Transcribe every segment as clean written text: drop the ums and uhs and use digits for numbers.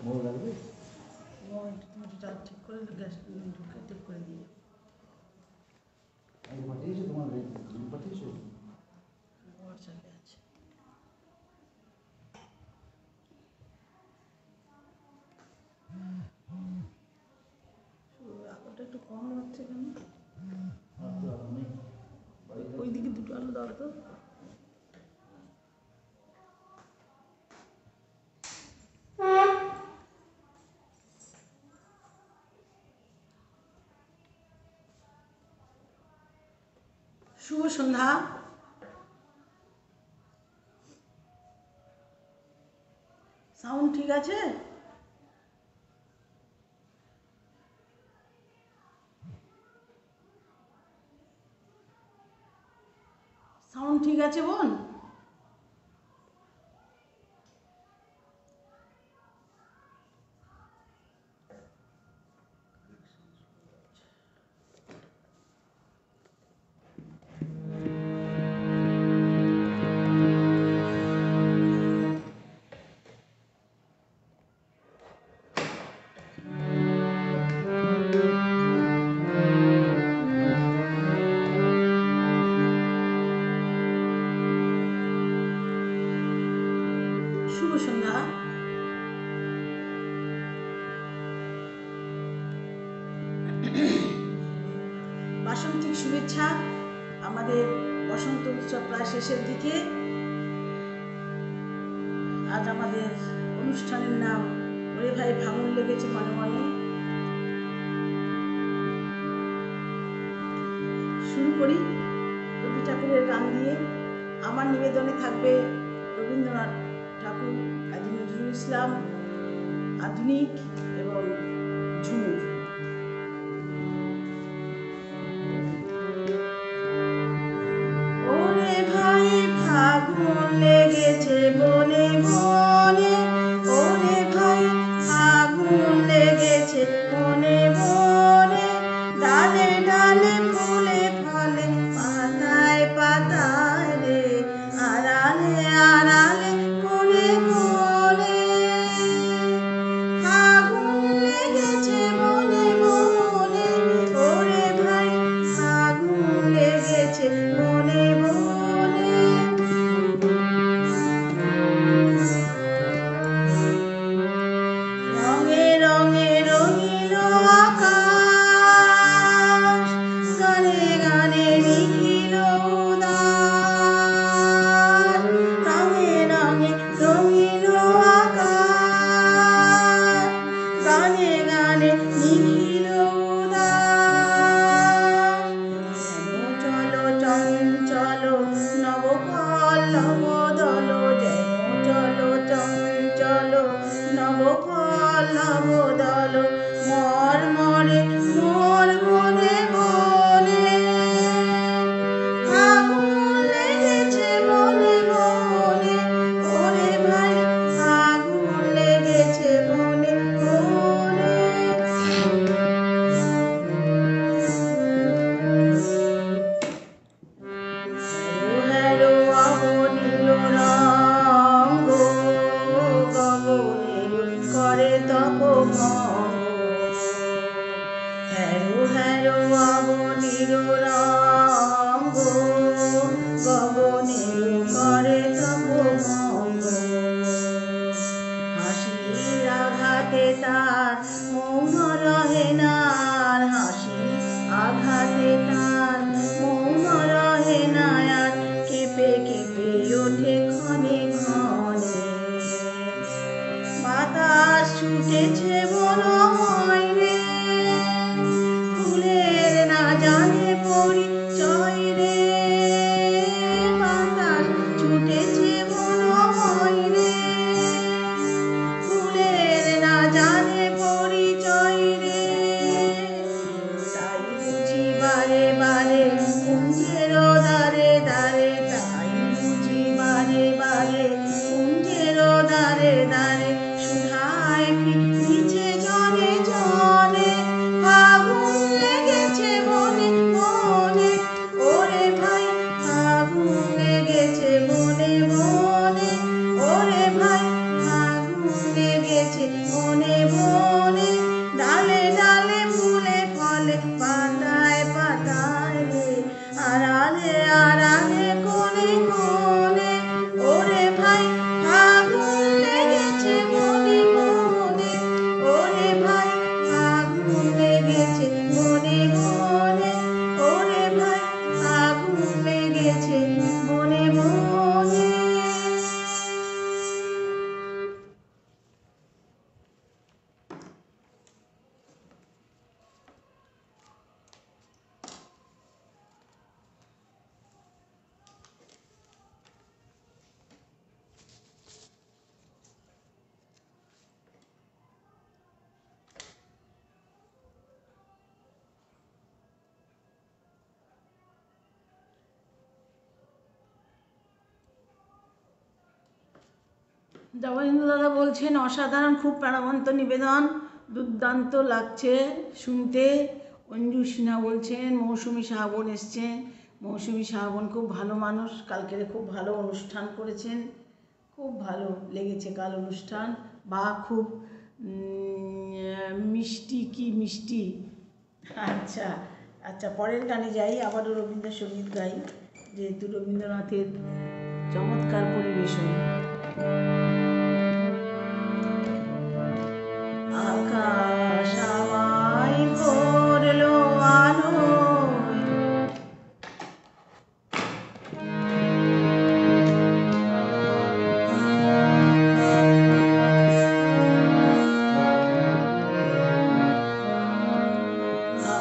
মোড় লাগবে মোটা ঠিক করে গ্যাস ঢুকে ঠিক করে দিয়ে আগে পাঠিয়েছো তোমার পাঠিয়েছো হোয়াটসঅ্যাপে আছে। আলুটা একটু কম হচ্ছে কেন? ওইদিকে দুটো আলু দাও তো। শুভ সন্ধ্যা। সাউন্ড ঠিক আছে? সাউন্ড ঠিক আছে বোন? শুভ সন্ধ্যা। বাসন্তিক শুভেচ্ছা। আমাদের বসন্ত উৎসব প্রায় শেষের দিকে। আজ আমাদের অনুষ্ঠানের নাম ওরে ভাই ফাগুন লেগেছে মনে মনে। শুরু করি রবি ঠাকুরের গান দিয়ে। আমার নিবেদনে থাকবে রবীন্দ্রনাথ ঠাকুর, কাজী নজরুল ইসলাম, আধুনিক এবং ঝুমুর। ওরে ভাই ফাগুন লেগেছে বনে বনে, ওরে ভাই ফাগুন লেগেছে বনে বনে, ডালে ডালে ফুলে ফলে পাতায় পাতায় রে, আড়ালে আড়ালে কোণে কোণে ফাগুন লেগেছে বনে বনে, ওরে ভাই ফাগুন লেগেছে বনে বনে। রঙে রঙে রঙিন আকাশ, গানে গানে নিখিল উদাস। রঙে রঙে রঙিন আকাশ, গানে গানে নিখিল উদাস। চলো চঞ্চল নবপল্লব দল, যেন চলো চঞ্চল নবপল্লব দল, মর্মরে মোর বনে বনে ফাগুন লেগেছে বনে বনে, ওরে ভাই ফাগুন লেগেছে বনে বনে। হ্যারো অবনীল রঙ্গ, গগনের করে তপভঙ্গ। হ্যারো হ্যারো অবনীল রঙ্গ, গগনের করে তপভঙ্গ। হাসির আঘাতে তার মৌন রহে না, হাসির আঘাতে তার মৌন রহে না, আর কেঁপে কেঁপে ওঠে ক্ষণে ক্ষণে। বাতাস ছুটেছে বনময় রে, ফুলের না জানে পরিচয় রে। বাতাস ছুটেছে বনময় রে, ফুলের না জানে পরিচয় রে। তাই বুঝি বারে বারে কুঞ্জের দ্বারে দ্বারে, তাই বুঝি বারে বারে কুঞ্জের দ্বারে দ্বারে, সুধায় ফিরছে বনে বনে, ডালে ডালে, ফুলে ফলে, পাতায় পাতায় রে, আড়ালে আড়ালে, কোণে কোণে, ওরে ভাই ফাগুন লেগেছে মনে মনে, ওরে ভাই ফাগুন লেগেছে মনে মনে, ওরে ভাই ফাগুন লেগেছে মনে মনে। জগদীন্দ্র দাদা বলছেন অসাধারণ, খুব প্রাণবন্ত নিবেদন, দুর্দান্ত লাগছে শুনতে। অঞ্জু সিনহা বলছেন মৌসুমী শাহবন এসছেন। মৌসুমী শাহবন খুব ভালো মানুষ, কালকে খুব ভালো অনুষ্ঠান করেছেন, খুব ভালো লেগেছে কাল অনুষ্ঠান। বা খুব মিষ্টি, কি মিষ্টি। আচ্ছা আচ্ছা, পরের গানে যাই, আবারও রবীন্দ্রসঙ্গীত গাই, যেহেতু রবীন্দ্রনাথের চমৎকার পরিবেশন। আকাশ আমায় ভরলো আলোয়,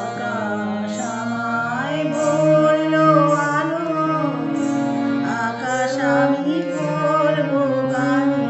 আকাশ আমায় ভরলো আলোয়, আকাশ আমি ভরবো গানে।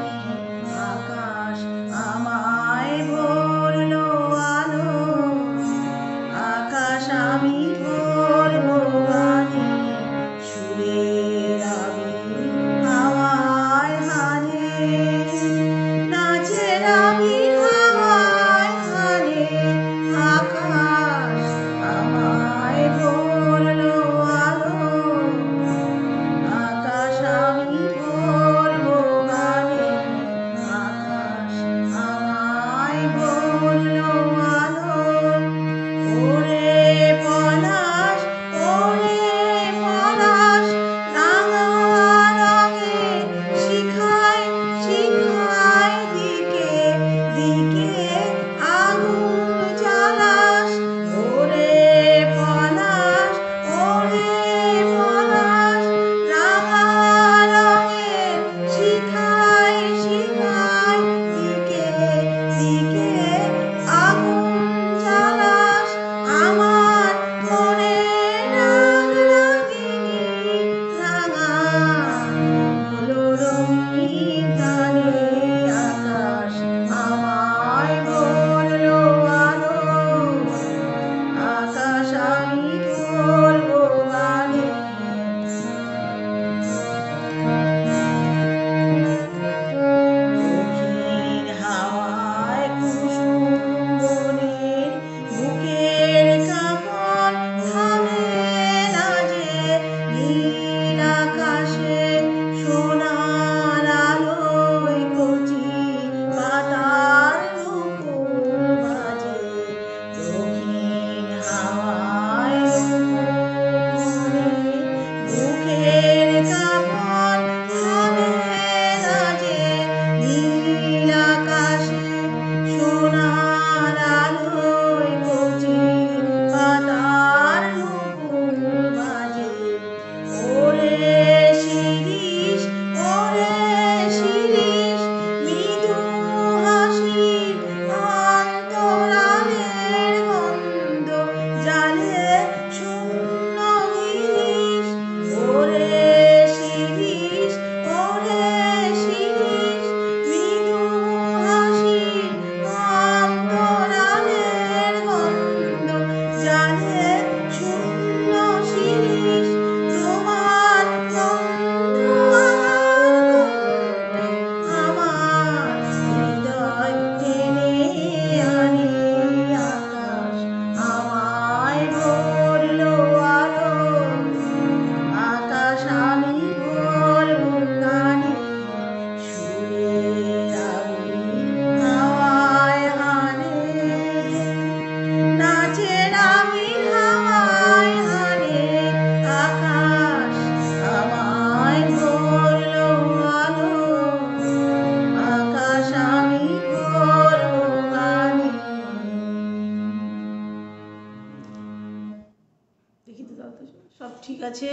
আছে,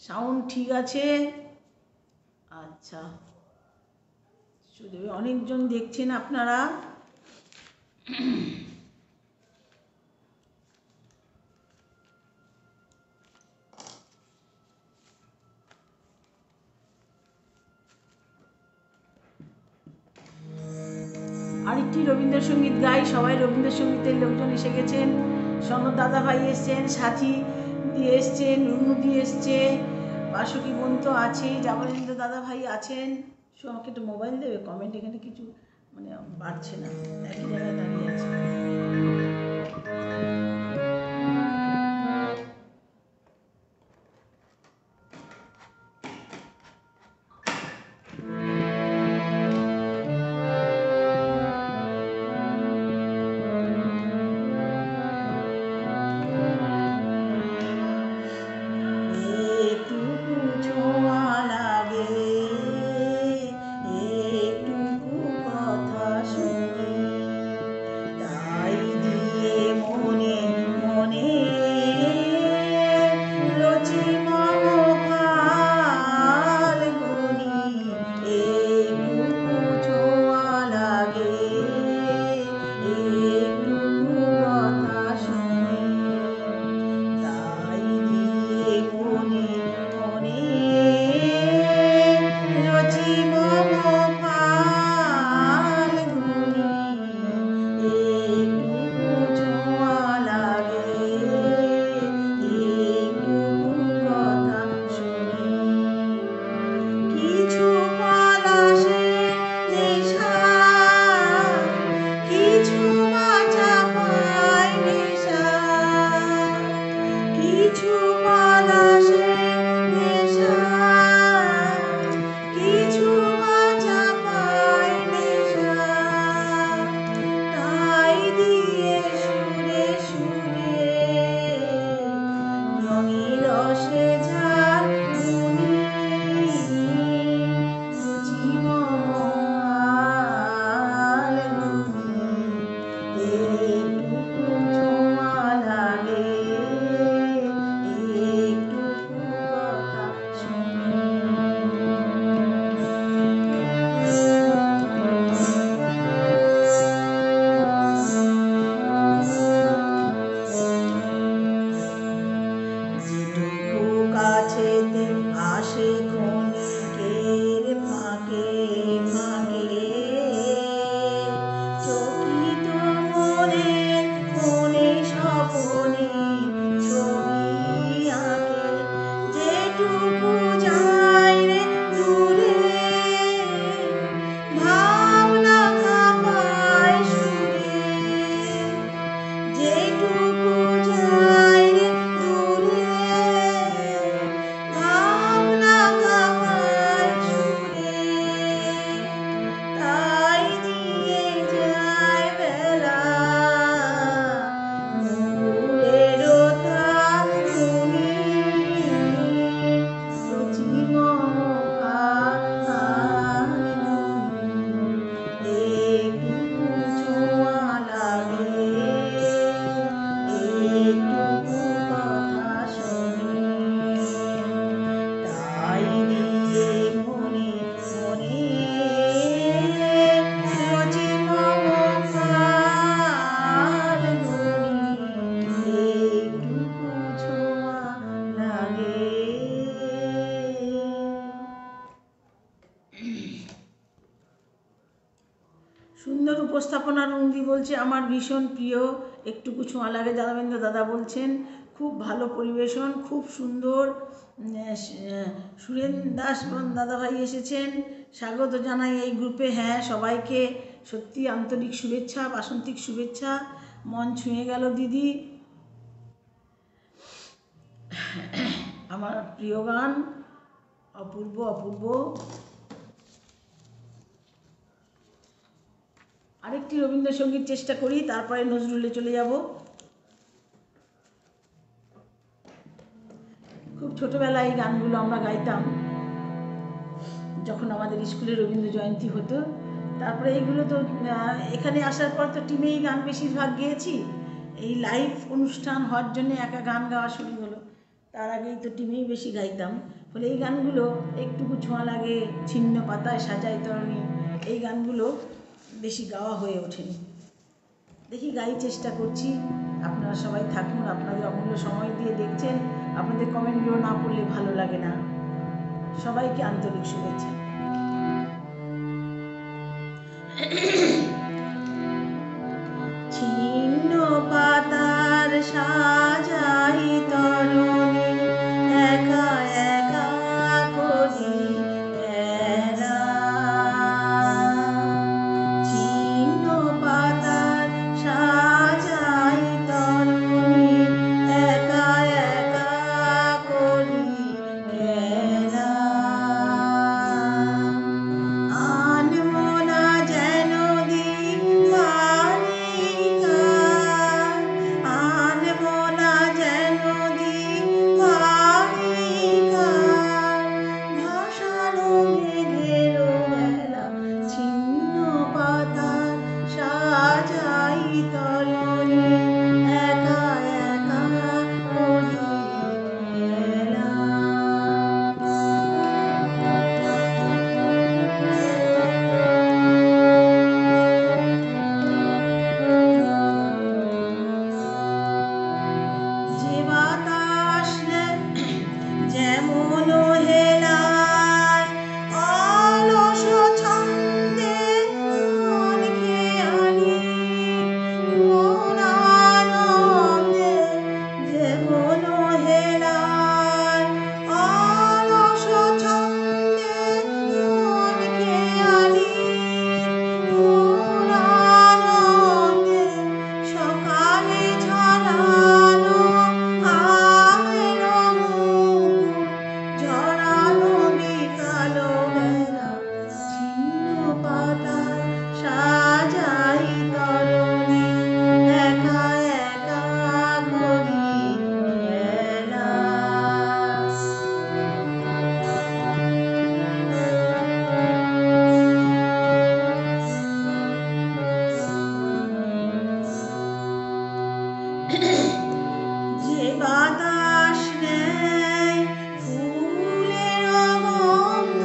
সাউন্ড ঠিক আছে। আচ্ছা, অনেকজন দেখছেন আপনারা। আরেকটি রবীন্দ্রসঙ্গীত গাই, সবাই রবীন্দ্রসঙ্গীতের লোকজন এসে গেছেন। সনদ দাদা ভাই এসছেন, সাথী দিয়ে এসছেন, রুনু দিয়ে এসছে, বাসুকি বোন তো আছেই, জাবলেন্দ্র দাদা ভাই আছেন। আমাকে একটু মোবাইল দেবে, কমেন্ট এখানে কিছু মানে বাড়ছে না, একই জায়গায় দাঁড়িয়ে আছে। সুন্দর উপস্থাপনা। রুন্দি বলছে আমার ভীষণ প্রিয়, একটুকু ছোঁয়া লাগে। যাদবেন্দ্র দাদা বলছেন খুব ভালো পরিবেশন, খুব সুন্দর। সুরেন দাস দাদাভাই এসেছেন, স্বাগত জানাই এই গ্রুপে। হ্যাঁ, সবাইকে সত্যি আন্তরিক শুভেচ্ছা, বাসন্তিক শুভেচ্ছা। মন ছুঁয়ে গেল দিদি, আমার প্রিয় গান অপূর্ব অপূর্ব। আরেকটি রবীন্দ্রসঙ্গীত চেষ্টা করি, তারপরে নজরুলে চলে যাব। খুব ছোটবেলায় এই গানগুলো আমরা গাইতাম যখন আমাদের স্কুলে রবীন্দ্র জয়ন্তী হতো। তারপরে এইগুলো তো এখানে আসার পর তো টিমেই গান বেশিরভাগ গেয়েছি। এই লাইভ অনুষ্ঠান হওয়ার জন্য একা গান গাওয়া শুরু হলো। তার আগেই তো টিমেই বেশি গাইতাম। ফলে এই গানগুলো একটুকু ছোঁয়া লাগে, ছিন্ন পাতায় সাজাই তরণী, এই গানগুলো বেশি গাওয়া হয়ে ওঠেনি। দেখি গাই, চেষ্টা করছি। আপনারা সবাই থাকুন, আপনাদের অমূল্য সময় দিয়ে দেখছেন। আপনাদের কমেন্টগুলো না পড়লে ভালো লাগে না। সবাইকে আন্তরিক শুভেচ্ছা। ছিন্ন পাতার সাজাই তরণী, একা একা করি খেলা। ছিন্ন পাতার সাজাই তরণী, একা একা করি খেলা। আনমনা যেন দীপালিকা, আনমনা যেন দীপালিকা, ভাসানো মেঘের বেলা। ছিন্ন পাতার সাজাই তরণী, একা একা করি খেলা। যে বাতাস যেমন হেলায়, অলস ছন্দে মন খেয়ালি, মন আনন্দে যেমন হেলায়, অলস ছন্দে মন খেয়ালি, মন আনন্দে সকালে ঝরানো আমের মুকুট, ঝরানো বিকালো বেলা। ছিন্ন পাতার সাজাই তরণী, একা একা করি খেলা। যে বাতাস নেয় ফুলের গন্ধ,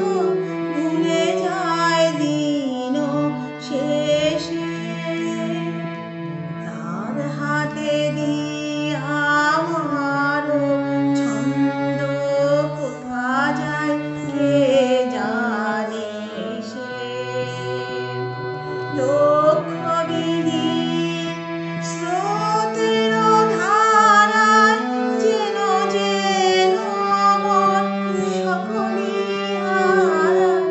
ভুলে যায় দিন শেষে, তার হাতে দিয়ে আমার ছন্দ কোথা যায় কে জানে সে। লক্ষ্যবিহীন স্রোতের ধারায় যেন যেন মন সকলই হারায়,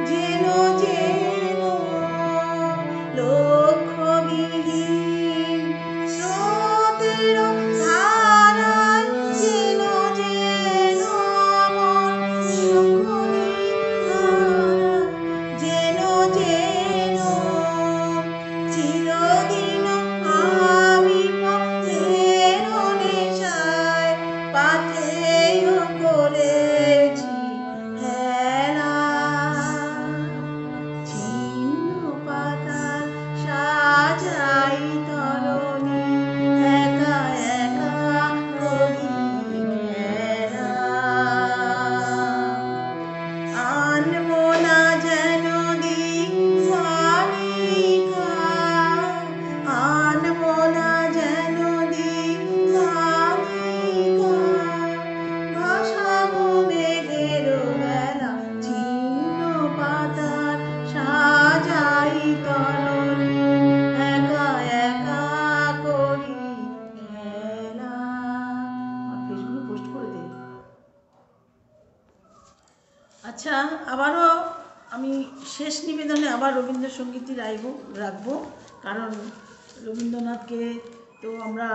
যেন যেন লক্ষ্যবিহীন স্রোতের ধারায় যেন যেন মন সকলই হারায়, যেন যেন। চিরদিন আমি পথের নেশায় পাথেয় করেছি হেলা। ছিন্ন পাতার সাজাই তরণী, একা একা করি খেলা। আনমনা যেন দীপালিকা, আনমনা যেন দীপালিকা, ভাসানো মেঘের বেলা। ছিন্ন পাতার সাজাই তরণী, একা একা করি খেলা। ফেসবুকে পোস্ট করে দে। আচ্ছা, আবারও আমি শেষ নিবেদনে আবার রবীন্দ্রসঙ্গীতই রাখবো, কারণ রবীন্দ্রনাথকে তো আমরা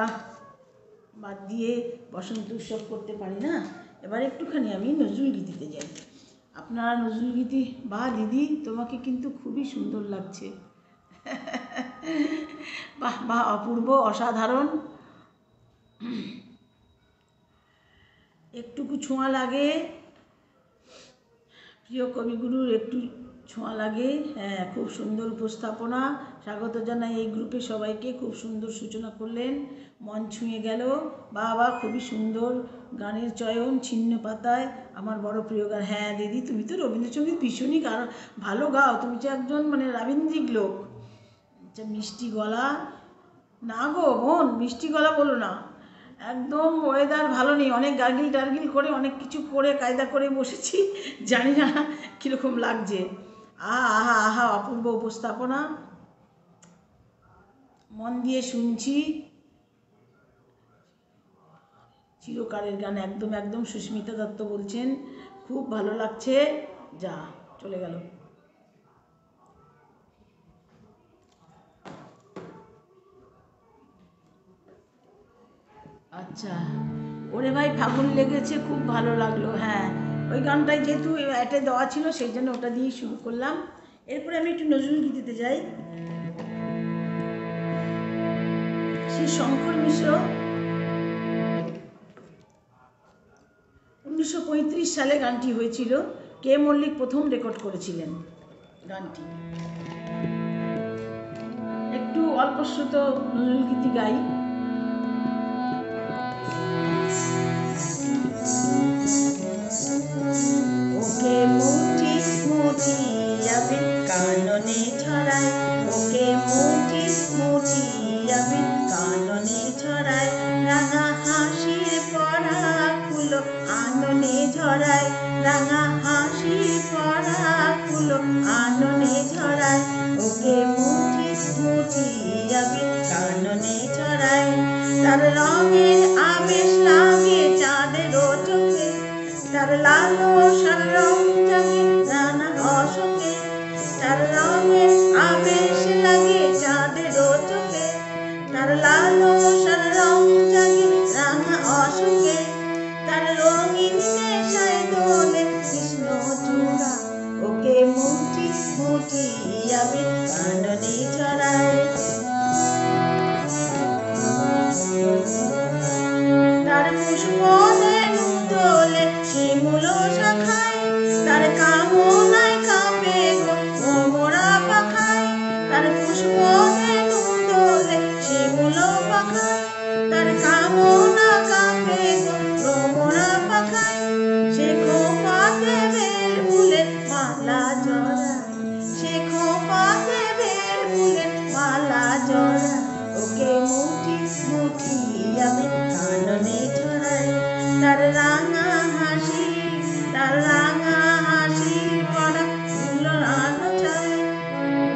বাদ দিয়ে বসন্ত উৎসব করতে পারি না। এবার একটুখানি আমি নজরুলগীতিতে যাই। আপনারা নজরুলগীতি, বা দিদি তোমাকে কিন্তু খুবই সুন্দর লাগছে। বাহ বাহ, অপূর্ব, অসাধারণ। একটুকু ছোঁয়া লাগে, প্রিয় কবিগুরুর একটু ছোঁয়া লাগে। হ্যাঁ, খুব সুন্দর উপস্থাপনা, স্বাগত জানাই এই গ্রুপে সবাইকে। খুব সুন্দর সূচনা করলেন, মন ছুঁয়ে গেল। বাবা খুবই সুন্দর গানের চয়ন, ছিন্ন পাতায় আমার বড় প্রিয় গান। হ্যাঁ দিদি, তুমি তো রবীন্দ্রসঙ্গীত ভীষণই ভালো গাও, তুমি তো একজন মানে রাবীন্দ্রিক লোক। আচ্ছা, মিষ্টি গলা না গো বোন, মিষ্টি গলা বলো না, একদম ওয়েদার ভালো নেই, অনেক গার্গিল টার্গিল করে অনেক কিছু করে কায়দা করে বসেছি, জানি না কীরকম লাগছে। আহা আহা আহা, অপূর্ব উপস্থাপনা, মন দিয়ে শুনছি। চিরকালের গান, একদম একদম। সুস্মিতা দত্ত বলছেন খুব ভালো লাগছে। যা চলে গেল। আচ্ছা, ওরে ভাই ফাগুন লেগেছে, খুব ভালো লাগলো। হ্যাঁ, ওই গানটাই যেহেতু অ্যাটে দেওয়া ছিল সেই জন্য ওটা দিয়েই শুরু করলাম। এরপরে আমি একটু নজরুল গীতিতে যাই। শ্রী শঙ্কর মিশ্র 1935 সালে গানটি হয়েছিল। কে মল্লিক প্রথম রেকর্ড করেছিলেন গানটি। একটু অল্পশ্রুত নজরুল গীতি গাই। ওকে মুঠি মুঠি আবির কাননে ছড়ায়, ওকে মুঠি মুঠি আবির কাননে ছড়ায়, রাঙা হাসির পরা ফুলো আননে ঝরায়, রাঙা হাসির পরা ফুলো আননে ঝরায়, ওকে মুঠি মুঠি আবির কাননে ছড়ায়। তার রঙের আবেশ লাগে চাঁদের চোখে, তার লালো সার রং জাগে নানা অশোকে, তার রঙের আবেশ লাগে চাঁদের চোখে, তার লালো সার রং জাগে নানা অশোকে, তার রঙিন নেশায় দোলে কৃষ্ণ চূড়া, ওকে মুঠি মুঠি আবির কাননে ছড়ায়। তার পুষ্প দোলে শিমুল শাখায়, তার কামনায় কাঁপে গো মোরা পাখায়, তার পুষ্প দোলে শিমুল পাখায়, তার কামনা কাঁপে গো মোরা পাখায়, সে খোপাতে বেল ফুলের মালা জড়ায়, সে খোপাতে বেল ফুলের মালা জড়ায়, ওকে মুঠি মুঠি আবির কাননে ছড়ায়। তার রাঙা হাসি, তার রাঙা হাসি পড়া ফুলো আলো ছড়ায়,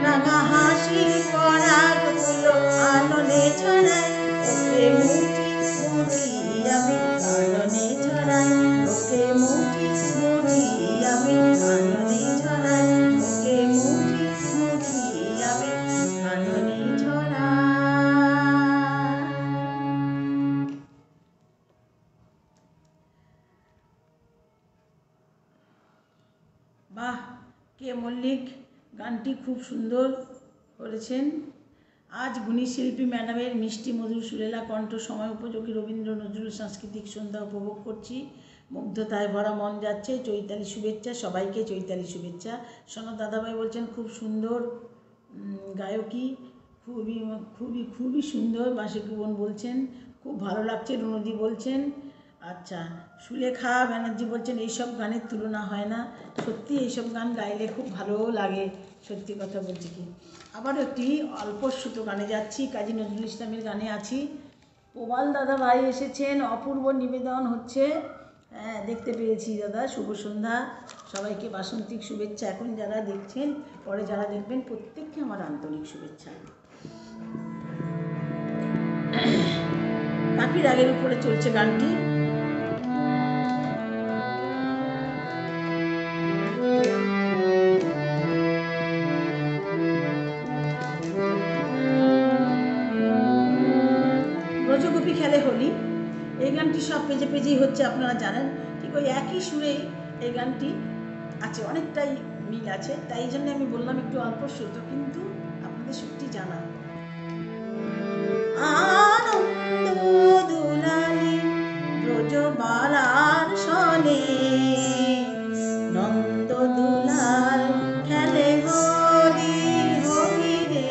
রাঙা হাসি পড়া ফুলো আলোনে ছড়ায়, ওকে মুঠি মুঠি আবির কাননে ছড়ায়, ওকে মুঠি মুঠি আবির কাননে ছড়ায়, ওকে মুঠি মুঠি আবির কাননে ছড়ায়। বাহ, কে মল্লিক গানটি খুব সুন্দর করেছেন। আজ গুণী শিল্পী ম্যাডামের মিষ্টি মধুর সুরেলা কণ্ঠ, সময় উপযোগী রবীন্দ্র নজরুল সাংস্কৃতিক সন্ধ্যা উপভোগ করছি। মুগ্ধতায় ভরা মন যাচ্ছে। চৈতালি শুভেচ্ছা সবাইকে, চৈতালি শুভেচ্ছা। সনদ দাদাভাই বলছেন খুব সুন্দর গায়কী, খুবই খুবই খুবই সুন্দর। বাসিকী বোন বলছেন খুব ভালো লাগছে। রুনদি বলছেন আচ্ছা। সুলেখা ব্যানার্জি বলছেন এইসব গানের তুলনা হয় না। সত্যি এইসব গান গাইলে খুব ভালোও লাগে, সত্যি কথা বলছি কি। আবার একটি অল্পশ্রুত গানে যাচ্ছি, কাজী নজরুল ইসলামের গানে আছি। প্রবাল দাদা ভাই এসেছেন, অপূর্ব নিবেদন হচ্ছে। হ্যাঁ, দেখতে পেয়েছি দাদা। শুভ সন্ধ্যা সবাইকে, বাসন্তিক শুভেচ্ছা। এখন যারা দেখছেন, পরে যারা দেখবেন, প্রত্যেককে আমার আন্তরিক শুভেচ্ছা। কাপি রাগের উপরে চলছে গানটি। ব্রজগোপী খেলে হোলি, এই গানটি সব পেজে পেজেই হচ্ছে, আপনারা জানেন। ঠিক ওই একই সুরে এই গানটি আছে, অনেকটাই মিল আছে। তাই জন্য আমি বললাম একটু অল্প শ্রুত, কিন্তু আপনাদের সত্যি জানা। আনন্দ দুলালি ব্রজবালার সনে, নন্দ দুলাল খেলে হোলি, হোলি রে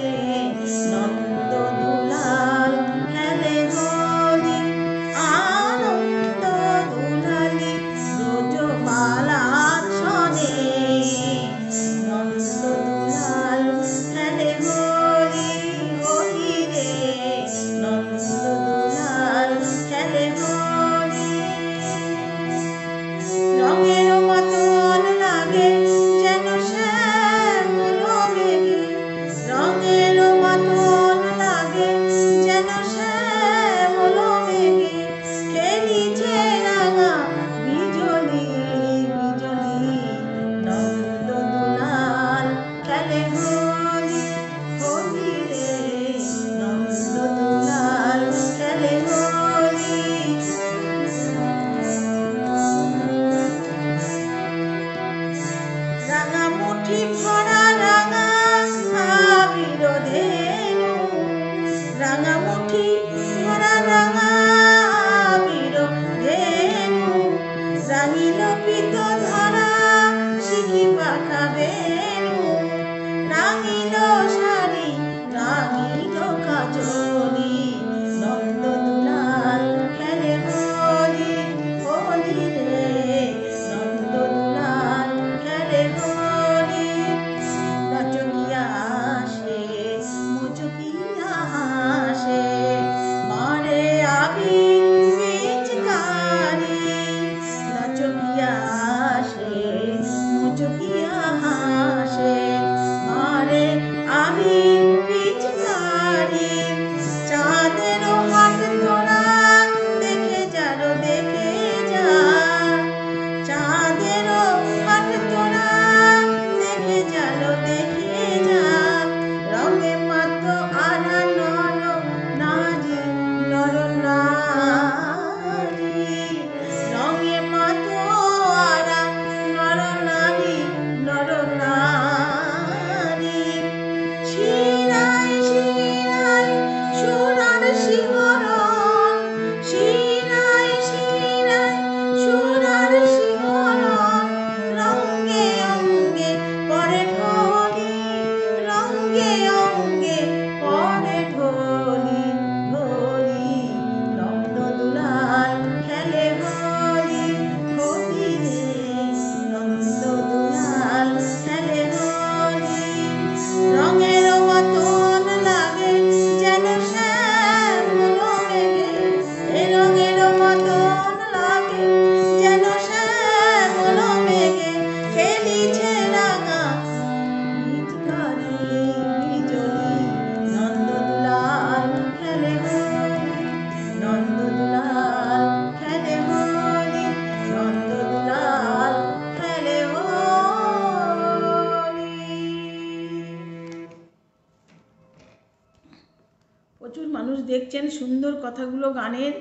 প্রচুর মানুষ দেখছেন। সুন্দর কথাগুলো গানের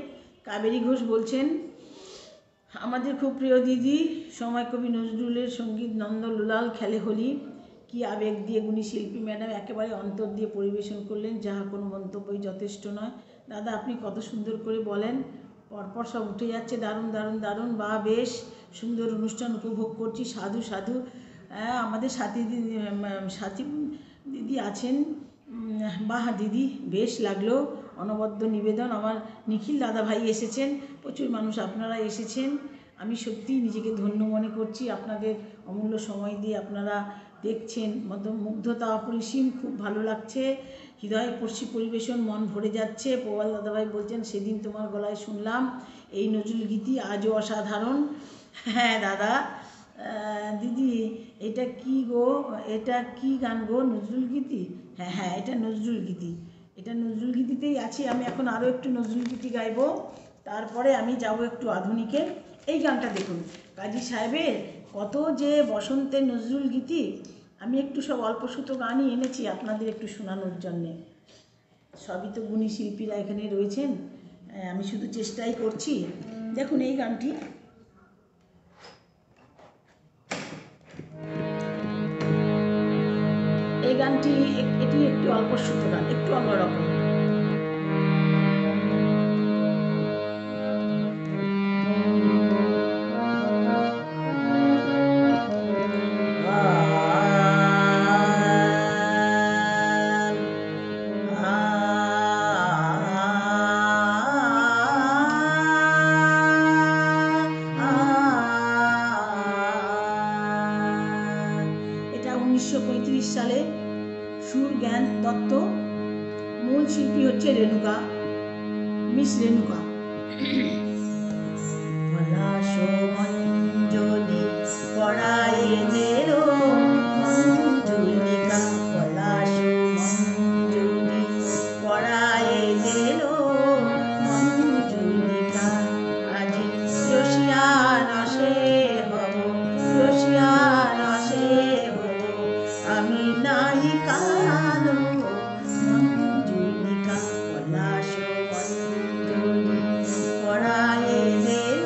কাবেরী ঘোষ বলছেন। আমাদের খুব প্রিয় দিদি সময় কবি নজরুলের সঙ্গীত নন্দলাল খেলে হোলি, কি আবেগ দিয়ে গুণী শিল্পী ম্যাডাম একেবারে অন্তর দিয়ে পরিবেশন করলেন, যাহা কোনো মন্তব্যই যথেষ্ট নয়। দাদা আপনি কত সুন্দর করে বলেন, পরপর সব উঠে যাচ্ছে, দারুণ দারুণ দারুণ, বা বেশ সুন্দর অনুষ্ঠান উপভোগ করছি, সাধু সাধু। আমাদের সাথী দিদি আছেন, বাহ দিদি বেশ লাগলো, অনবদ্য নিবেদন। আমার নিখিল দাদা ভাই এসেছেন, প্রচুর মানুষ আপনারা এসেছেন, আমি সত্যিই নিজেকে ধন্য মনে করছি। আপনাদের অমূল্য সময় দিয়ে আপনারা দেখছেন, মুগ্ধতা অপরিসীম, খুব ভালো লাগছে, হৃদয়স্পর্শী পরিবেশন, মন ভরে যাচ্ছে। প্রবাল দাদাভাই বলছেন সেদিন তোমার গলায় শুনলাম এই নজরুল গীতি, আজও অসাধারণ। হ্যাঁ দাদা, দিদি এটা কি গো, এটা কি গান গো, নজরুল গীতি? হ্যাঁ হ্যাঁ, এটা নজরুল গীতি, এটা নজরুল গীতিতেই আছি আমি। এখন আরও একটু নজরুল গীতি গাইবো, তারপরে আমি যাব একটু আধুনিকে। এই গানটা দেখুন, কাজী সাহেবের কত যে বসন্তের নজরুল গীতি। আমি একটু সব অল্পসুত গানই এনেছি আপনাদের একটু শোনানোর জন্যে। সবই তো গুণী শিল্পীরা এখানে রয়েছেন, আমি শুধু চেষ্টাই করছি। দেখুন এই গানটি, এই গানটি এটি একটি অল্পসুত গান, একটু অন্যরকম। এটা 1935 সালে, সুর জ্ঞান দত্ত, মূল শিল্পী হচ্ছে রেণুকা, মিস রেণুকা। পলাশমঞ্জলি পরায়ে দিল মঞ্জুলিকা, পলাশমঞ্জলি পরায়ে দিল মঞ্জুলিকা, আজি রসিয়া রসে হব, রসিয়া রসে হব, আমি নায়িকা মঞ্জুলিকা, পলাশমঞ্জলি পরায়ে দিল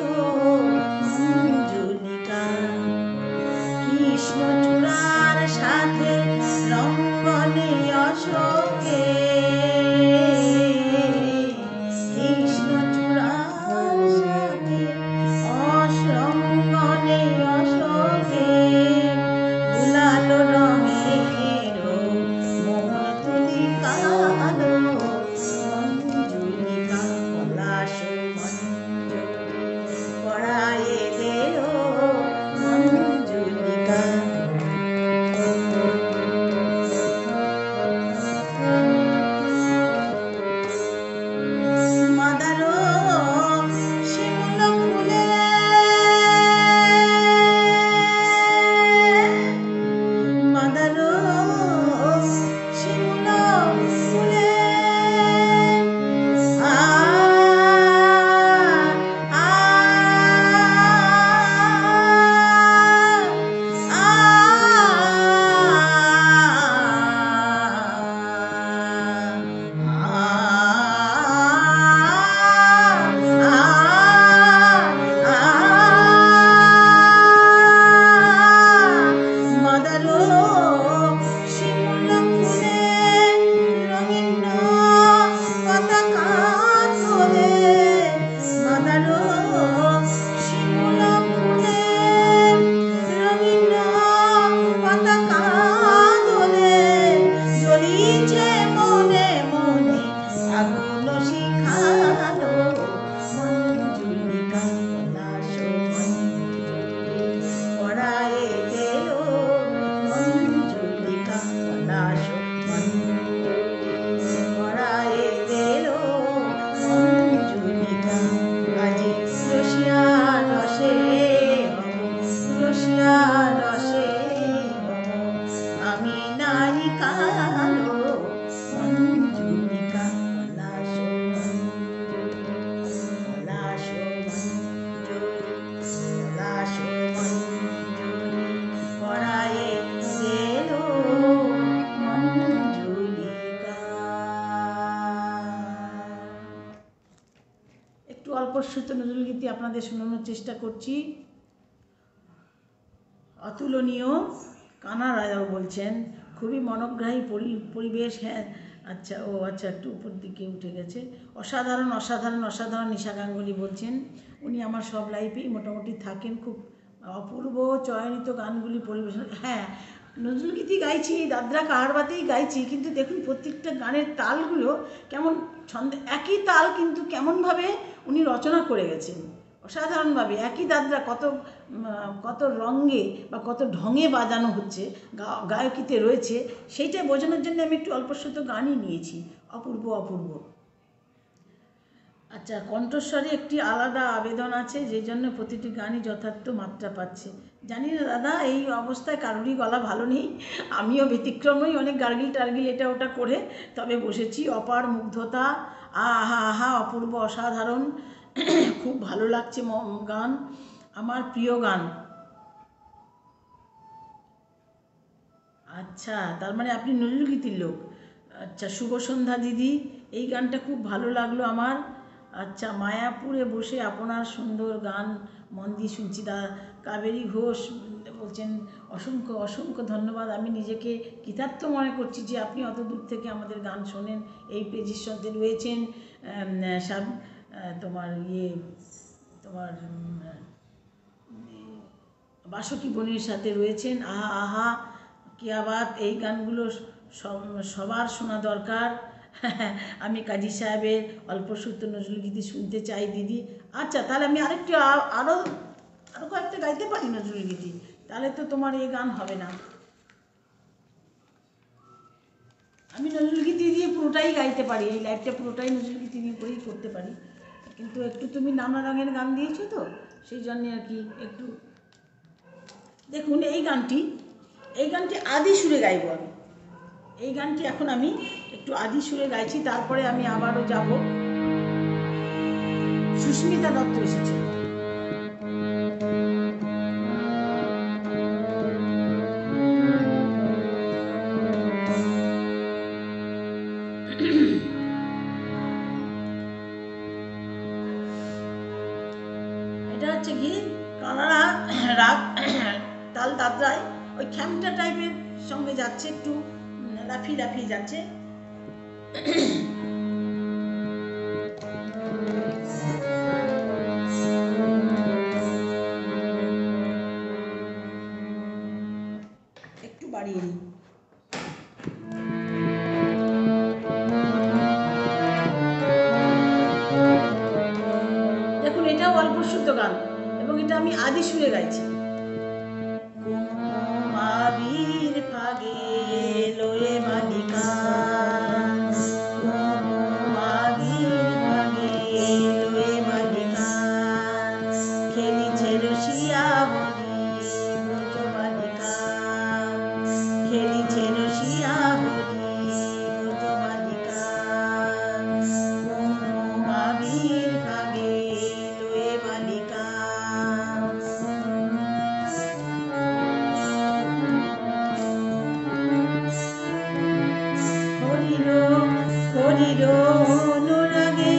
অল্পশ্রুত নজরুলগীতি আপনাদের শোনানোর চেষ্টা করছি। অতুলনীয় কানা রাজাও বলছেন, খুবই মনোগ্রাহী পরিবেশ। হ্যাঁ, আচ্ছা, ও আচ্ছা, একটু উপর দিকে উঠে গেছে। অসাধারণ অসাধারণ অসাধারণ নিশা গাঙ্গুলি বলছেন, উনি আমার সব লাইফেই মোটামুটি থাকেন। খুব অপূর্ব চয়নিত গানগুলি পরিবেশন। হ্যাঁ, নজরুলগীতি গাইছি, দাদরা কাহারবাতেই গাইছি, কিন্তু দেখুন প্রত্যেকটা গানের তালগুলো কেমন ছন্দে, একই তাল কিন্তু কেমনভাবে উনি রচনা করে গেছেন অসাধারণভাবে। একই দাদরা কত কত রঙে বা কত ঢঙে বাজানো হচ্ছে, গায়কিতে রয়েছে, সেইটা বোঝানোর জন্য আমি একটু অল্পশ্রুত গানই নিয়েছি। অপূর্ব অপূর্ব। আচ্ছা, কণ্ঠস্বরে একটি আলাদা আবেদন আছে, যে জন্য প্রতিটি গানই যথার্থ মাত্রা পাচ্ছে। জানি না দাদা, এই অবস্থায় কারোরই গলা ভালো নেই, আমিও ব্যতিক্রম নই, অনেক গার্গিল টার্গিল এটা ওটা করে তবে বসেছি। অপার মুগ্ধতা, আহা আহা, অপূর্ব অসাধারণ, খুব ভালো লাগছে গান, আমার প্রিয় গান। আচ্ছা, তার মানে আপনি নজরুলগীতির লোক। আচ্ছা, শুভ সন্ধ্যা দিদি, এই গানটা খুব ভালো লাগলো আমার। আচ্ছা, মায়াপুরে বসে আপনার সুন্দর গান মন দিয়ে শুনছি। কাবেরী ঘোষ বলছেন, অসংখ্য অসংখ্য ধন্যবাদ। আমি নিজেকে কৃতার্থ মনে করছি যে আপনি অত দূর থেকে আমাদের গান শোনেন। এই পেজের সাথে রয়েছেন তোমার তোমার বাসকি বোনের সাথে রয়েছেন। আহা আহা, কি আবাদ, এই গানগুলো সবার শোনা দরকার। আমি কাজী সাহেবের অল্পশ্রুত নজরুলগীতি শুনতে চাই দিদি। আচ্ছা, তাহলে আমি আরও কয়েকটা গাইতে পারি নজরুলগীতি, তাহলে তো তোমার এই গান হবে না। আমি নজরুলগীতি দিয়ে পুরোটাই গাইতে পারি, এই লাইফটা পুরোটাই নজরুলগীতি দিয়ে করেই করতে পারি, কিন্তু একটু তুমি নানা রঙের গান দিয়েছো তো সেই জন্যে আর কি একটু। দেখুন, এই গানটি আদি সুরে গাইব আমি। এই গানটি এখন আমি একটু আদি সুরে গাইছি, তারপরে আমি আবারও যাব। সুস্মিতা দত্ত এসেছে। এটা হচ্ছে কি কানাড়া রাগ, তাল দাদরায় ওই খ্যামটা টাইপের সঙ্গে যাচ্ছে, একটু লাফিয়ে লাফিয়ে যাচ্ছে। একটু বাড়িয়ে নিই। দেখুন, এটাও অল্পশ্রুত গান এবং এটা আমি আদি সুরে গাইছি। মাবির ফাগে লয়ে মালিকা, মাবির ফাগে লয়ে মালিকা, খেলিছে রসিয়া হরি ব্রজ বালিকা, খেলিছে রসিয়া হরি ব্রজ বালিকা, মাবির ফাগে লয়ে মালিকা। হরির অনুরাগে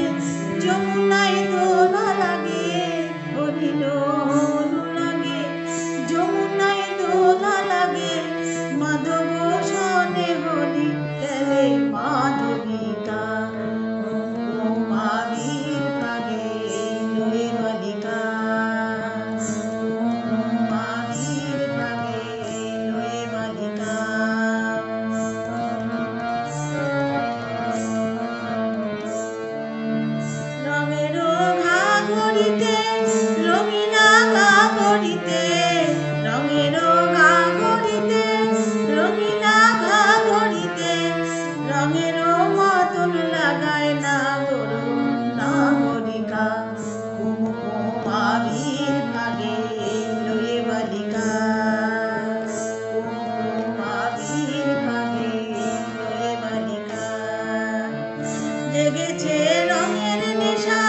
যমুনায় দোলা লাগে, হরির অনুরাগে যমুনায় দোলা লাগে, মাধব সনে হরি খেলে মাধবিকা, মাবির ভাগে লয়ে বালিকা, মাবির ভাগে লয়ে বালিকা। রঙিনা ঘাগরিতে, রঙের ঘাগরিতে, রঙিনা ঘাগরিতে, রঙের মতন লাগায় না গরুণ নাগরিকা, মাবির ভাগে লয়ে বালিকা, মাবির ভাগে লয়ে বালিকা। জেগেছে রঙের নেশা,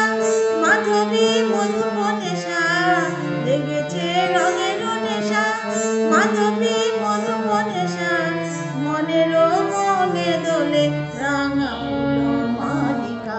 মাধবী মধুপ নেশা, লেগেছে রঙের নেশা, মাধবী মধুপ নেশা, মনের মনে দোলে রাঙা ফুল মালিকা,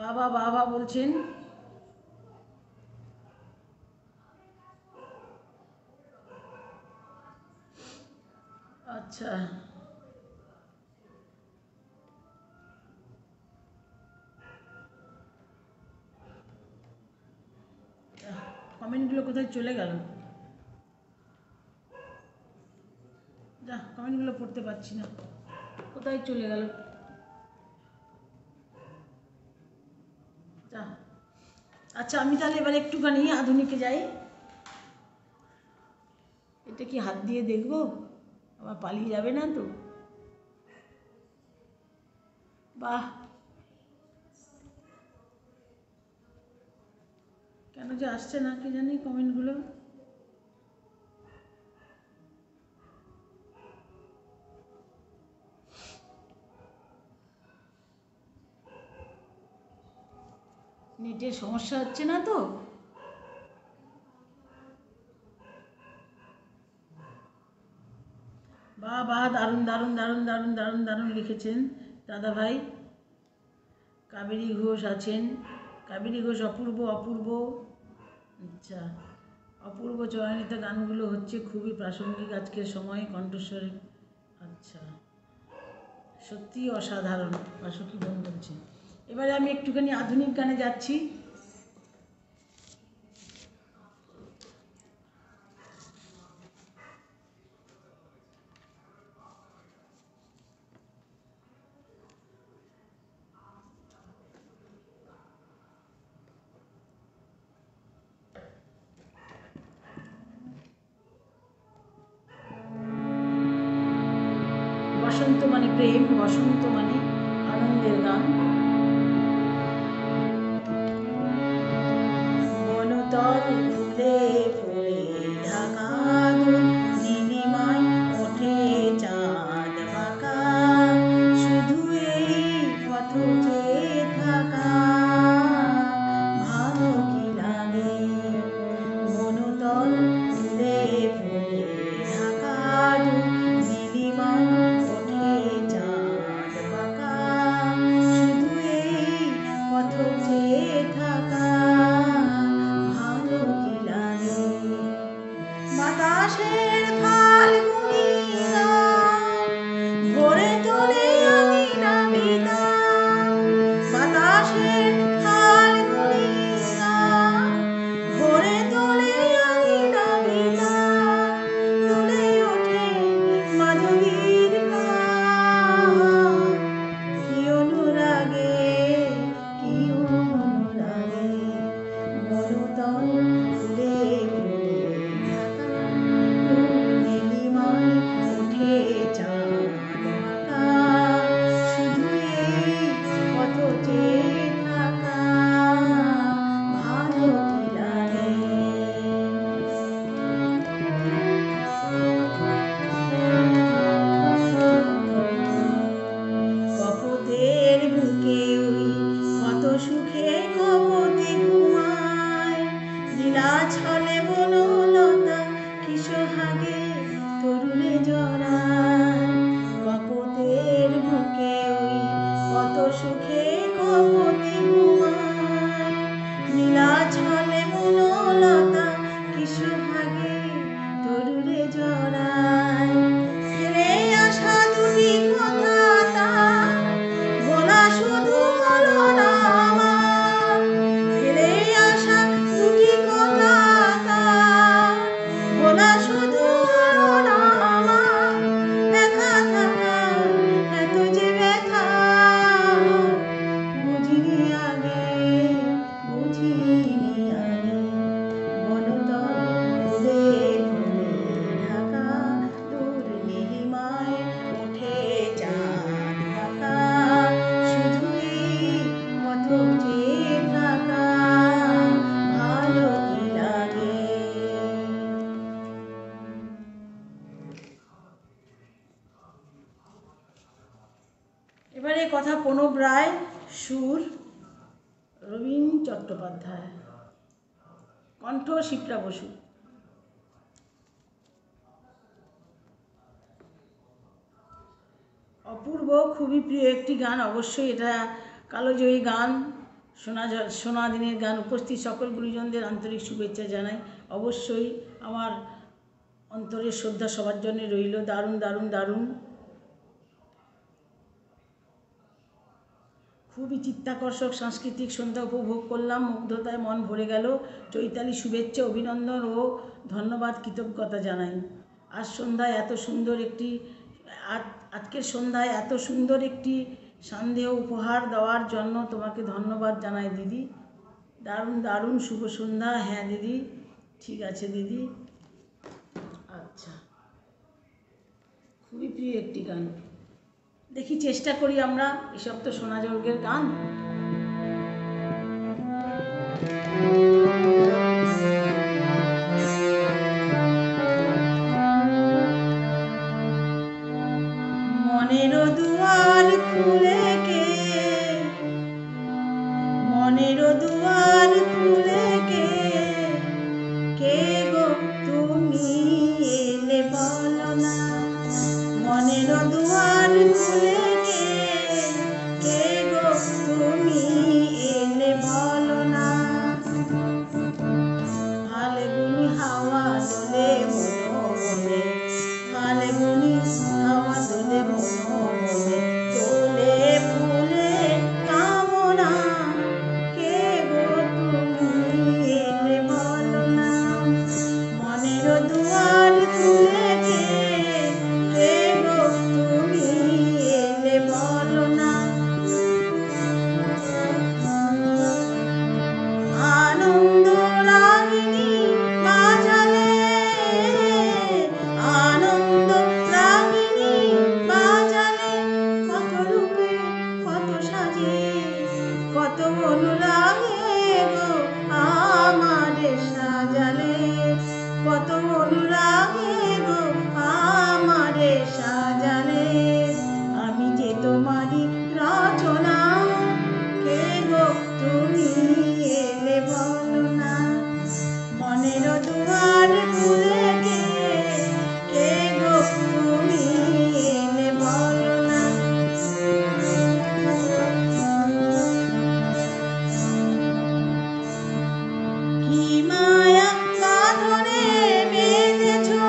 বাবা বাবা বলছেন। আচ্ছা, কমেন্টগুলো কোথায় চলে গেল? যা, কমেন্টগুলো পড়তে পারছি না, কোথায় চলে গেল? যা। আচ্ছা, আমি তাহলে এবার একটুখানি আধুনিকে যাই। এটা কি হাত দিয়ে দেখবো? আবার পালিয়ে যাবে না তো? বাহ, কেন যে আসছে না কি জানি কমেন্টগুলো। নেটের সমস্যা হচ্ছে না তো? বাহ বাহ, দারুণ দারুণ দারুণ দারুণ দারুণ দারুণ লিখেছেন দাদা ভাই। কাবেরী ঘোষ আছেন, কাবেরী ঘোষ অপূর্ব অপূর্ব। আচ্ছা, অপূর্ব চয়নিত গানগুলো হচ্ছে খুবই প্রাসঙ্গিক আজকের সময়ে কণ্ঠস্বরে। আচ্ছা, সত্যি অসাধারণ, বাসুকি বোন বলছে। এবারে আমি একটুখানি আধুনিক গানে যাচ্ছি। বসন্ত মানে প্রেম, বসন্ত মানে আনন্দের গান। বনতল ফুলে ফুলে ঢাকা, নীলিমায় ওঠে চাঁদ বাঁকা, শুধু এই পথ চেয়ে থাকা ভালো কি লাগে। বনতল ফুলে ফুলে ঢাকা, নীলিমায় ওঠে চাঁদ বাঁকা, শুধু এই পথ চেয়ে থাকা ভালো কি লাগে। বাতাসের ফাল্গুনি গান ভরে তোলে আঙিনা বিতান, বাতাসের ফাল্গুনি গান ভরে তোলে আঙিনা বিতান, তুলে ওঠে মাধবীর গান। কি অনুরাগে, কি অনুরাগে, বনতল ফুলে ফুলে ঢাকা, নীলিমায় ওঠে চাঁদ বাঁকা, শুধু এই পথ চেয়ে থাকা ভালো কি লাগে। কপোতের বুকে ওই কত সুখে কপোতে ঘুমায়, নীলাচলে বনলতা কি সোহাগে তরুণে জড়ায়। কপোতের বুকে ওই কত সুখে কপোতে ঘুমায়, নীলাচলে বনলতা কি সোহাগে তরুণে জড়ায়। ফেলে আসা দুটি কথা তার বলা শুধু হলো না আমার, ফেলে আসা দুটি কথা তার বলা শুধু হলো না আমার। একা থাকা এত যে ব্যথা বুঝিনি আগে, বুঝিনি আগে। বনতল ফুলে ফুলে ঢাকা, দূর নীলিমায় ওঠে চাঁদ বাঁকা, শুধু এই পথ চেয়ে থাকা ভালো কি লাগে। এবারে কথা প্রণব রায়, সুর রবীন চট্টোপাধ্যায়, কণ্ঠ শিপ্রা বসু। অপূর্ব, খুবই প্রিয় একটি গান, অবশ্যই এটা কালোজয়ী গান, সোনা দিনের গান উপস্থিত সকল গুরুজনদের আন্তরিক শুভেচ্ছা জানাই। অবশ্যই আমার অন্তরের শ্রদ্ধা সবার জন্য রইল। দারুণ দারুণ দারুণ, খুবই চিত্তাকর্ষক সাংস্কৃতিক সন্ধ্যা উপভোগ করলাম, মুগ্ধতায় মন ভরে গেল। চৈতালি শুভেচ্ছা, অভিনন্দন ও ধন্যবাদ, কৃতজ্ঞতা জানাই। আজকের সন্ধ্যায় এত সুন্দর একটি সন্দেহ উপহার দেওয়ার জন্য তোমাকে ধন্যবাদ জানাই দিদি। দারুণ দারুণ, শুভ সন্ধ্যা। হ্যাঁ দিদি, ঠিক আছে দিদি। আচ্ছা, খুবই প্রিয় একটি গান, দেখি চেষ্টা করি আমরা। এসব তো সোনা জর্গের গান। মনের দুয়ার খুলে কে, মনের দুয়ার খুলে কে, কে গো তুমি এলে বলো না। মনের দুয়ার খুলে কে, কে গো তুমি এলে বলো না। ফাল্গুনি হাওয়া দোলে মনে, ফাল্গুনি হাওয়া দোলে মনে, তোলে ফুলে কামনা, কে গো তুমি এলে বলো না। মনের দুয়ার খুলে কে, কে গো তুমি এলে বলো না। আনন্দ রাগিনী বাজালে, আনন্দ রাগিনী বাজালে, কত রূপে কত সাজে, কত অনুরাগে গো আমারে সাজালে, কত অনুরাগে গো আমারে সাজালে। আমি যে তোমারই রচনা, কে গো তুমি এলে বলো না। মনের দুয়ার খুলে কে, কে গো তুমি এলে বলো না। কি মায়া বাঁধনে বেঁধেছো,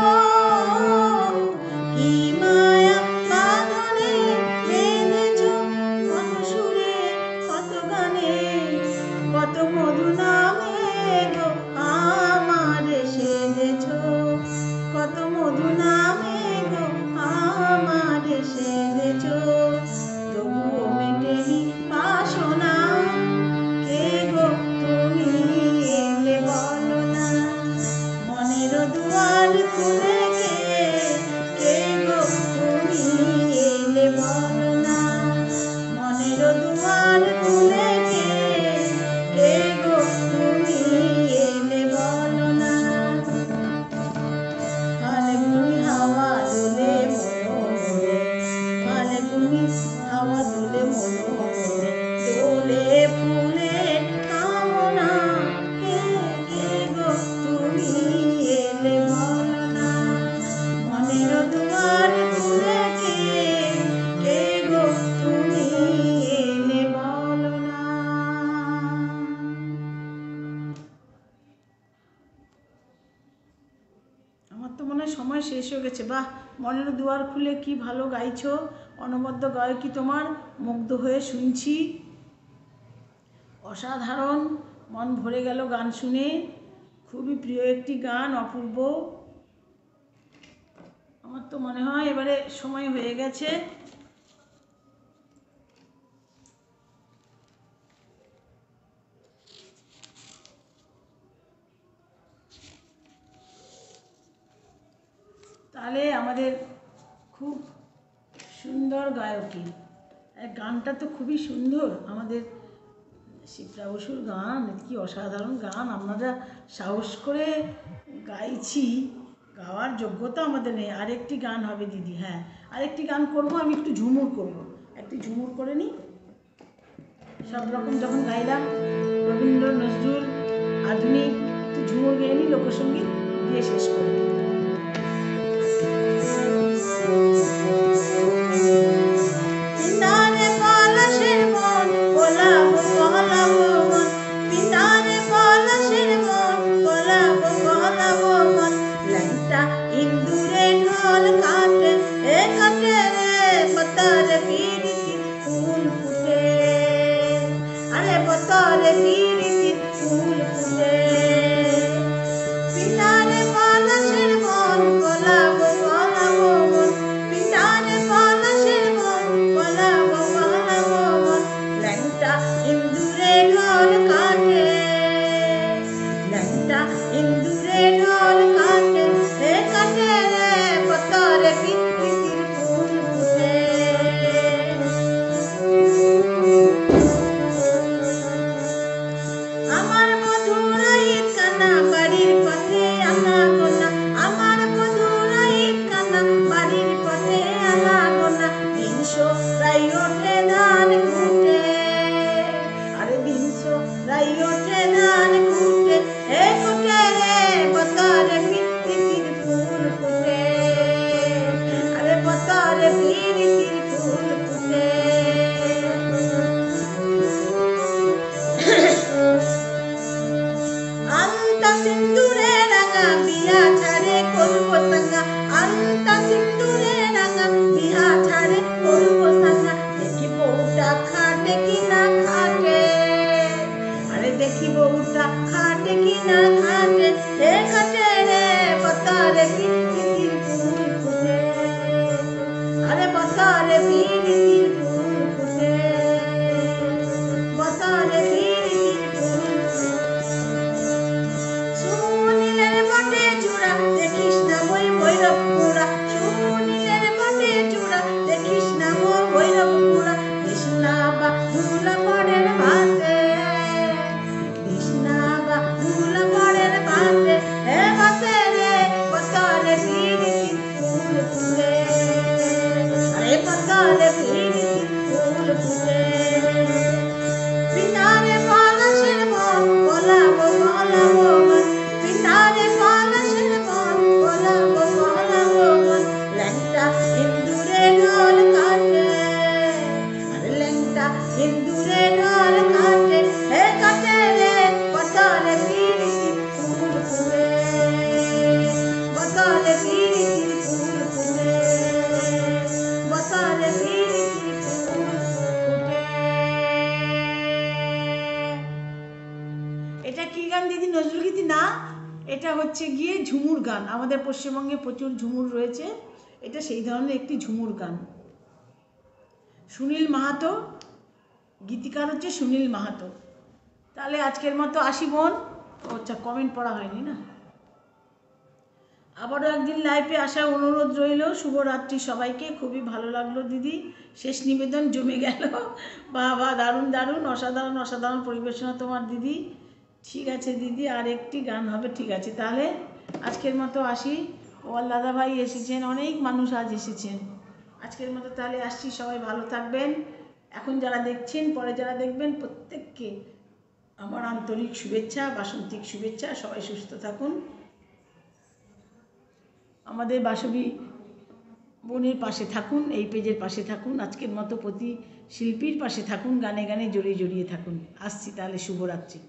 কি মায়া বাঁধনে বেঁধেছো, কত সুরে কত গানে, কত মধু নামে গো আমারে সেধেছো, কত মধু নামে গো আমারে সেধেছো। তবুও মেটেনি বাসনা, কে গো তুমি এলে বলো না। মনের দুয়ার খুলে কে, কে গো তুমি এলে বলো না। মনের দুয়ার খুলে কে, কে গো তুমি এলে বলো না। ফাল্গুনি হাওয়া দোলে মনে, ফাল্গুনি হাওয়া দোলে মনে, দোলে ফুলে কামনা, কে কে গো তুমি এলে বলো না। মনের দুয়ার খুলে কে, কে গো তুমি এলে বলো না। আমার তো মনে হয় সময় শেষ হয়ে গেছে। বাহ, মনের দুয়ার খুলে কি ভালো গাইছো, অনবদ্য গায়কী তোমার, মুগ্ধ হয়ে শুনছি। অসাধারণ, মন ভরে গেল গান শুনে। খুবই প্রিয় একটি গান, অপূর্ব। আমার তো মনে হয় এবারে সময় হয়ে গেছে। তাহলে আমাদের খুব সুন্দর গায়কী, গানটা তো খুবই সুন্দর। আমাদের শিপ্রা বসুর গান, কি অসাধারণ গান। আমরা সাহস করে গাইছি, গাওয়ার যোগ্যতা আমাদের নেই। আরেকটি গান হবে দিদি। হ্যাঁ, আরেকটি গান করব, আমি একটু ঝুমুর করব, একটু ঝুমুর করে নিই। সব রকম যখন গাইলাম, রবীন্দ্র নজরুল আধুনিক, একটু ঝুমুর গেয়ে নিই, লোকসঙ্গীত দিয়ে শেষ করি। পলাবো বছরে প্রীতির ফুল ফুটে, আরে বছরে প্রীতির ফুল ফুটে, বছরে প্রীতির ফুল ফুটে। সুনীলের বটে চূড়া দেখিস না বই ভৈরব পুরা, সুনীলের বটে চূড়া দেখিস না ভৈরব পুরা, কৃষ্ণা বা ধুলা পড়ের ভাতে, কৃষ্ণা বা ধুলা পড়ের ভাতে, হে ভাতে রে বছরে প্রীতির ফুল ফুটে, আরে বছরে প্রীতির ফুল ফুটে। পিতারে পলাশের বন বলাবো বলাবো মন, পিতারে পলাশের বন বলাবো বলাবো মন, ল্যাংটা হিন্দুরে ঢোল কাটে, আরে ল্যাংটা হিন্দুরে ঢোল কাটে, হে কাটে রে বছরে প্রীতির ফুল ফুটে, বছরে প্রীতির ফুল ফুটে, বছরে প্রীতির ফুল ফুটে। এটা কি গান দিদি? নজরুলগীতি না, এটা হচ্ছে গিয়ে ঝুমুর গান। আমাদের পশ্চিমবঙ্গে প্রচুর ঝুমুর রয়েছে, এটা সেই ধরনের একটি ঝুমুর গান। সুনীল মাহাতো, গীতিকার হচ্ছে সুনীল মাহাতো। তাহলে আজকের মতো আসি বোন। আচ্ছা, কমেন্ট পড়া হয়নি না। আবারও একদিন লাইভে আসার অনুরোধ রইল। শুভরাত্রি সবাইকে। খুবই ভালো লাগলো দিদি, শেষ নিবেদন জমে গেল। বাবা, দারুণ দারুণ, অসাধারণ অসাধারণ পরিবেশনা তোমার দিদি। ঠিক আছে দিদি, আর একটি গান হবে। ঠিক আছে, তাহলে আজকের মতো আসি। ওয়াল দাদা ভাই এসেছেন, অনেক মানুষ আজ এসেছেন। আজকের মতো তাহলে আসছি, সবাই ভালো থাকবেন। এখন যারা দেখছেন, পরে যারা দেখবেন, প্রত্যেককে আমার আন্তরিক শুভেচ্ছা, বাসন্তিক শুভেচ্ছা। সবাই সুস্থ থাকুন, আমাদের বাসবী বোনের পাশে থাকুন, এই পেজের পাশে থাকুন। আজকের মতো প্রতি শিল্পীর পাশে থাকুন, গানে গানে জড়িয়ে জড়িয়ে থাকুন। আসছি তাহলে, শুভরাত্রি।